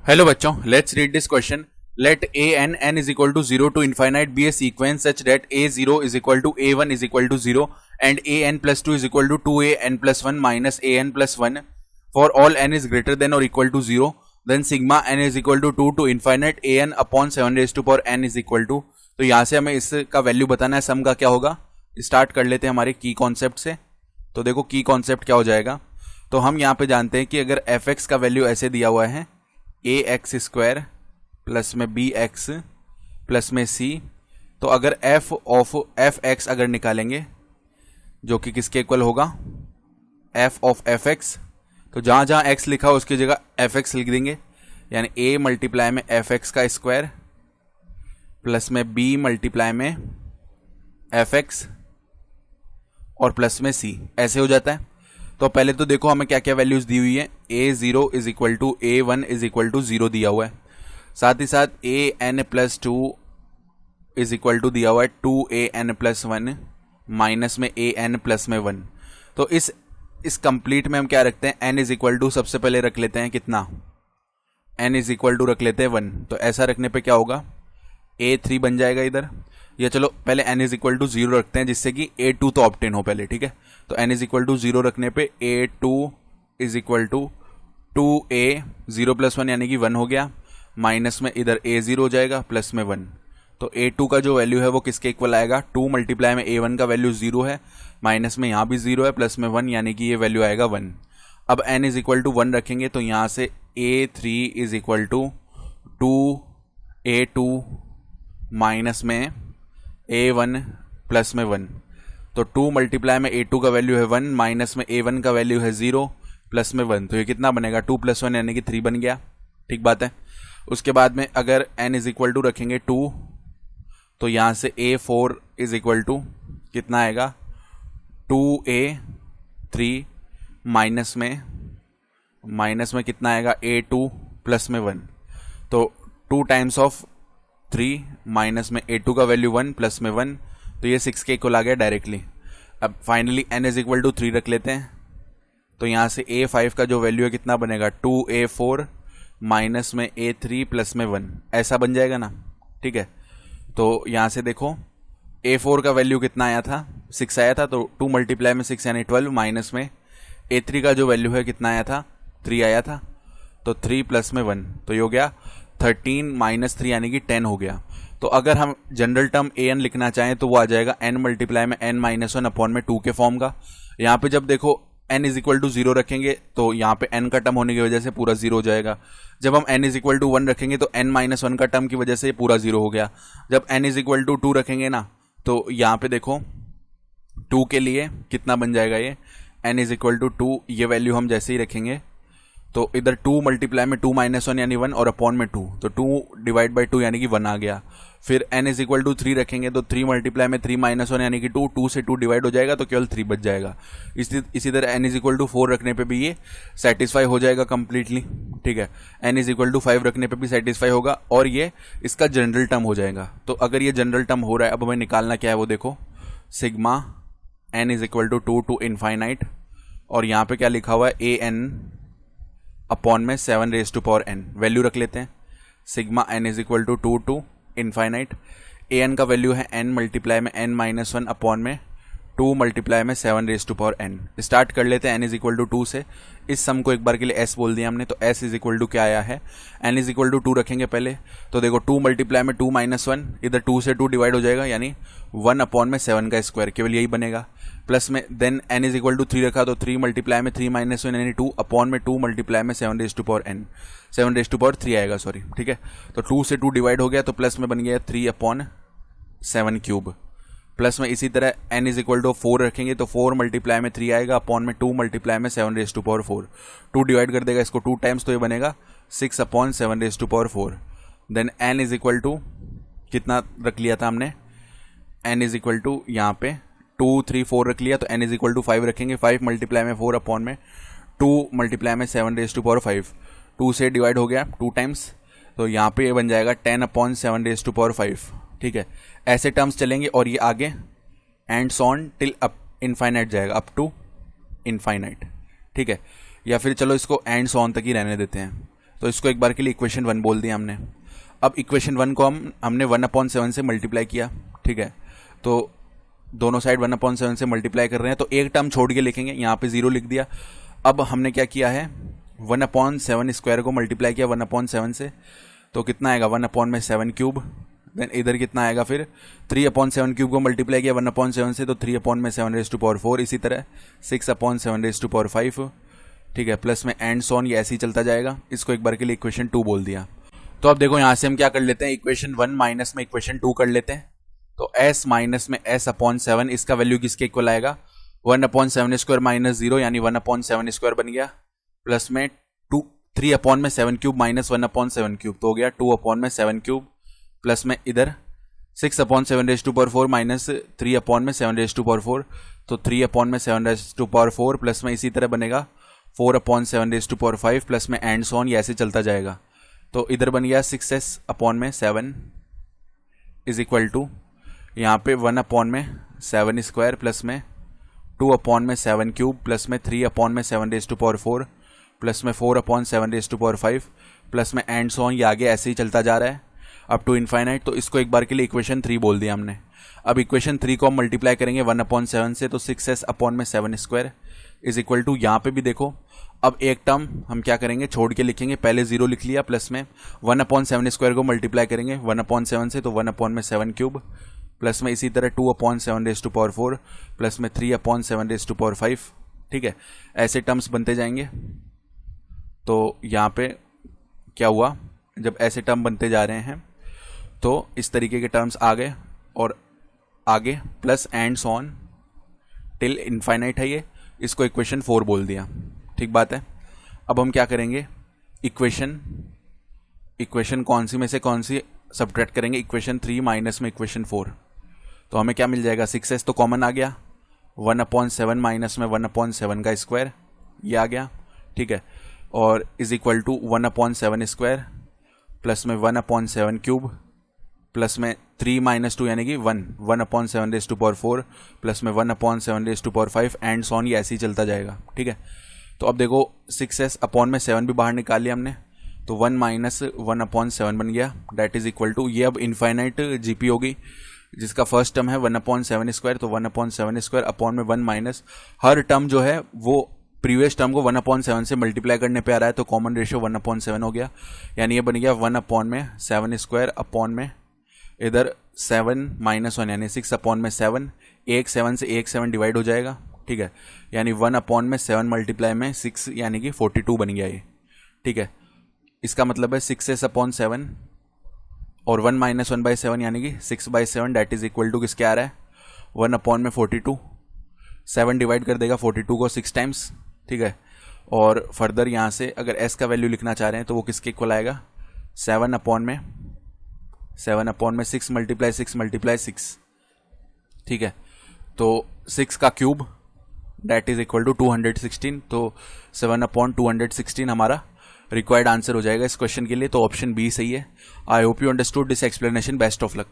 Hello बच्चों, let's read this question. Let a and n is equal to 0 to infinite be a sequence such that a0 is equal to a1 is equal to 0 and an plus 2 is equal to 2an plus 1 minus an plus 1 for all n is greater than or equal to 0. Then sigma n is equal to 2 to infinite an upon 7 raised to power n is equal to. तो यहाँ से हमें इसका value बताना है. सम का क्या होगा, स्टार्ट कर लेते हैं हमारे की कॉन्सेप्ट से. तो देखो की कॉन्सेप्ट क्या हो जाएगा. तो हम यहाँ पे जानते हैं कि अगर एफ एक्स का वैल्यू ऐसे दिया हुआ है ए एक्स स्क्वायर प्लस में बी एक्स प्लस में सी, तो अगर एफ ऑफ एफ एक्स अगर निकालेंगे जो कि किसके इक्वल होगा, एफ ऑफ एफ एक्स, तो जहाँ जहाँ एक्स लिखा हो उसकी जगह एफ एक्स लिख देंगे. यानी ए मल्टीप्लाई में एफ एक्स का स्क्वायर प्लस में बी मल्टीप्लाई में एफ एक्स और प्लस में सी, ऐसे हो जाता है. तो पहले तो देखो हमें क्या क्या वैल्यूज दी हुई है. a0 is equal to a1 is equal to 0 दिया हुआ है. साथ ही साथ an plus 2 is equal to दिया हुआ है 2an प्लस 1 माइनस में an प्लस में 1. तो इस कंप्लीट में हम क्या रखते हैं, n इज इक्वल टू सबसे पहले रख लेते हैं कितना, n इज इक्वल टू रख लेते हैं 1. तो ऐसा रखने पे क्या होगा, a3 बन जाएगा इधर. या चलो पहले n इज इक्वल टू 0 रखते हैं जिससे कि a2 तो ऑब्टेन हो पहले. ठीक है, तो n इज इक्वल टू 0 रखने पे a2 is equal to 2a 0 plus 1 यानी कि 1 हो गया, माइनस में इधर a0 हो जाएगा प्लस में 1. तो a2 का जो वैल्यू है वो किसके इक्वल आएगा, 2 मल्टीप्लाई में a1 का वैल्यू 0 है, माइनस में यहाँ भी 0 है, प्लस में 1 यानी कि ये वैल्यू आएगा 1. अब n इज इक्वल टू 1 रखेंगे तो यहाँ से a3 is equal to 2a2 minus में a1 प्लस में 1. तो 2 मल्टीप्लाई में a2 का वैल्यू है 1, माइनस में a1 का वैल्यू है 0 प्लस में 1. तो ये कितना बनेगा, 2 प्लस 1 यानी कि 3 बन गया. ठीक बात है. उसके बाद में अगर n इज इक्वल टू रखेंगे 2, तो यहाँ से a4 इज इक्वल टू कितना आएगा, 2a3 माइनस में कितना आएगा, a2 प्लस में 1. तो 2 टाइम्स ऑफ 3 माइनस में a2 का वैल्यू 1 प्लस में 1, तो ये 6 के इक्वल आ गया डायरेक्टली. अब finally n is equal to 3 रख लेते हैं. तो यहाँ से a5 का जो वैल्यू है कितना बनेगा, 2a4 माइनस में a3 प्लस में 1, ऐसा बन जाएगा ना. ठीक है, तो यहाँ से देखो a4 का वैल्यू कितना आया था, 6 आया था, तो 2 मल्टीप्लाई में 6 यानी 12, माइनस में a3 का जो वैल्यू है कितना आया था, 3 आया था, तो 3 प्लस में 1, तो ये हो गया 13 माइनस 3 यानी कि 10 हो गया. तो अगर हम जनरल टर्म an लिखना चाहें तो वो आ जाएगा n मल्टीप्लाई में n माइनस 1 अपॉन में 2 के फॉर्म का. यहाँ पे जब देखो n इज इक्वल टू 0 रखेंगे तो यहाँ पे n का टर्म होने की वजह से पूरा 0 हो जाएगा. जब हम n इज इक्वल टू 1 रखेंगे तो n माइनस 1 का टर्म की वजह से पूरा 0 हो गया. जब n इज इक्वल टू 2 रखेंगे ना, तो यहाँ पे देखो 2 के लिए कितना बन जाएगा, ये n इज इक्वल टू 2, ये वैल्यू हम जैसे ही रखेंगे तो इधर 2 मल्टीप्लाई में 2 माइनस 1 यानी 1 और अपॉन में 2, तो 2 डिवाइड बाई 2 यानी कि 1 आ गया. फिर n इज इक्वल टू 3 रखेंगे तो 3 मल्टीप्लाई में 3 माइनस 1 यानी कि 2, 2 से 2 डिवाइड हो जाएगा तो केवल 3 बच जाएगा. इसी तरह n इज इक्वल टू 4 रखने पे भी ये सेटिस्फाई हो जाएगा कम्प्लीटली. ठीक है, n इज इक्वल टू 5 रखने पे भी सेटिस्फाई होगा और ये इसका जनरल टर्म हो जाएगा. तो अगर ये जनरल टर्म हो रहा है, अब हमें निकालना क्या है वो देखो, sigma n is equal to 2 to infinite, और यहाँ पे क्या लिखा हुआ है, an अपॉन में 7 raise to power n, value रख लेते हैं. Sigma n is equal to 2 to infinite, an का वैल्यू है n मल्टीप्लाई में n माइनस 1 अपॉन में 2 मल्टीप्लाई में 7 raise to power n. Start कर लेते हैं n इज इक्वल टू 2 से. इस सम को एक बार के लिए s बोल दिया हमने, तो s इज इक्वल टू क्या आया है, n इज इक्वल टू 2 रखेंगे पहले. तो देखो 2 मल्टीप्लाई में 2 माइनस 1, इधर 2 से 2 डिवाइड हो जाएगा यानी 1 अपॉन में 7 का स्क्वायर, केवल यही बनेगा. प्लस में then n is equal to 3 रखा तो 3 मल्टीप्लाई में 3 माइनस 1 यानी 2 अपॉन में 2 मल्टीप्लाई में 7 raise to power n, 7 raise to power 3 आएगा, सॉरी. ठीक है, तो 2 से 2 डिवाइड हो गया तो प्लस में बन गया 3 अपॉन 7 क्यूब. प्लस में इसी तरह n इज इक्वल टू 4 रखेंगे तो 4 मल्टीप्लाई में 3 आएगा अपॉन में 2 मल्टीप्लाई में 7 रेज टू पावर 4, 2 डिवाइड कर देगा इसको 2 टाइम्स तो ये बनेगा 6 upon 7 raise to power 4. Then n is equal to कितना रख लिया था हमने, n इज इक्वल टू यहाँ पे 2 3 4 रख लिया, तो n इज इक्वल टू 5 रखेंगे, 5 मल्टीप्लाई में 4 अपॉन में 2 मल्टीप्लाई में 7 रेज टू पावर 5, 2 से डिवाइड हो गया 2 टाइम्स, तो यहाँ पे ये बन जाएगा 10 अपॉन 7 रेज टू पावर 5. ठीक है, ऐसे टर्म्स चलेंगे और ये आगे and so on till up infinite जाएगा, अप टू इनफाइनाइट. ठीक है, या फिर चलो इसको एंड सॉन तक ही रहने देते हैं. तो इसको एक बार के लिए इक्वेशन 1 बोल दिया हमने। अब इक्वेशन 1 को हमने 1/7 से मल्टीप्लाई किया, ठीक है। तो दोनों साइड 1/7 से मल्टीप्लाई कर रहे हैं, तो एक टर्म छोड़ के लिखेंगे, यहाँ पे 0 लिख दिया। अब हमने क्या किया है, 1/7 स्क्वायर को मल्टीप्लाई किया 1/7 से, तो कितना आएगा 1/7 क्यूब। देन इधर कितना आएगा फिर 3/7 क्यूब को मल्टीप्लाई किया 1/7 से, तो 3/7⁴, इसी तरह 6/7⁵, ठीक है, प्लस में एंड सॉन, ये ऐसे ही चलता जाएगा। इसको एक बार के लिए इक्वेशन 2 बोल दिया। तो अब देखो यहाँ से हम क्या कर लेते हैं, इक्वेशन 1 माइनस में इक्वेशन 2 कर लेते हैं। तो s माइनस में s/7, इसका वैल्यू किसके इक्वल आएगा, 1/7² माइनस 0 यानी 1/7² बन गया, प्लस में 3/7 क्यूब माइनस 1/7 क्यूब, तो हो गया 2/7 क्यूब, प्लस में इधर 6/7⁴ माइनस 3/7⁴, तो 3/7⁴, प्लस में इसी तरह बनेगा 4/7⁵, प्लस में एंड सॉन, ये ऐसे चलता जाएगा। तो इधर बन गया 6s/7 इज इक्वल टू यहाँ पे 1/7 स्क्वायर, प्लस में 2/7 क्यूब, प्लस में 3/7⁴, प्लस में 4/7⁵, प्लस में एंड सॉन, ये आगे ऐसे ही चलता जा रहा है अप टू इनफाइनाइट। तो इसको एक बार के लिए इक्वेशन 3 बोल दिया हमने। अब इक्वेशन 3 को हम मल्टीप्लाई करेंगे 1/7 से, तो 6s/7² इज इक्वल टू, यहाँ पे भी देखो अब एक टर्म हम क्या करेंगे, छोड़ के लिखेंगे, पहले 0 लिख लिया, प्लस में 1/7² को मल्टीप्लाई करेंगे 1/7 से, तो 1/7 क्यूब, प्लस में इसी तरह 2/7⁴, प्लस में 3/7⁵, ठीक है, ऐसे टर्म्स बनते जाएंगे। तो यहाँ पे क्या हुआ, जब ऐसे टर्म बनते जा रहे हैं तो इस तरीके के टर्म्स आ गए, और आगे plus and so on till infinite है ये, इसको इक्वेशन 4 बोल दिया, ठीक बात है। अब हम क्या करेंगे, इक्वेशन कौन सी में से कौन सी सब्ट्रैक्ट करेंगे, इक्वेशन 3 माइनस में इक्वेशन 4, तो हमें क्या मिल जाएगा, 6s तो कॉमन आ गया, 1/7 माइनस में 1/7 का स्क्वायर, ये आ गया, ठीक है, और is equal to 1/7 square, plus में 1/7 क्यूब, प्लस में 3 - 2 यानी कि 1/7⁴, प्लस में 1/7⁵, एंड सॉन, ये ऐसे ही चलता जाएगा, ठीक है। तो अब देखो 6s/7 भी बाहर निकाल लिया हमने, तो 1 माइनस 1/7 बन गया, दैट इज इक्वल टू, ये अब इनफाइनाइट जीपी होगी, जिसका फर्स्ट टर्म है 1/7², तो 1/7² अपॉन में 1 माइनस, हर टर्म जो है वो प्रीवियस टर्म को 1/7 से मल्टीप्लाई करने पे आ रहा है, तो कॉमन रेशियो 1/7 हो गया, यानी ये बन गया 1/7² अपॉन में इधर 7 - 1 यानी 6/7, एक 7 से एक 7 डिवाइड हो जाएगा, ठीक है, यानी 1/7 मल्टीप्लाई में 6 यानी कि 42 बन गया ये, ठीक है। इसका मतलब है 6s/7 और 1 - 1/7 यानी कि 6/7, दैट इज इक्वल टू किसके आ रहा है, 1/42, 7 डिवाइड कर देगा 42 को 6 टाइम्स, ठीक है। और फर्दर यहाँ से अगर s का वैल्यू लिखना चाह रहे हैं तो वो किसके इक्वल आएगा, 7/6 × 6 ठीक है। तो 6 का cube that is equal to 216, तो 7/216 हमारा रिक्वायर्ड आंसर हो जाएगा इस क्वेश्चन के लिए। तो ऑप्शन बी सही है। I hope you understood this explanation. Best of luck.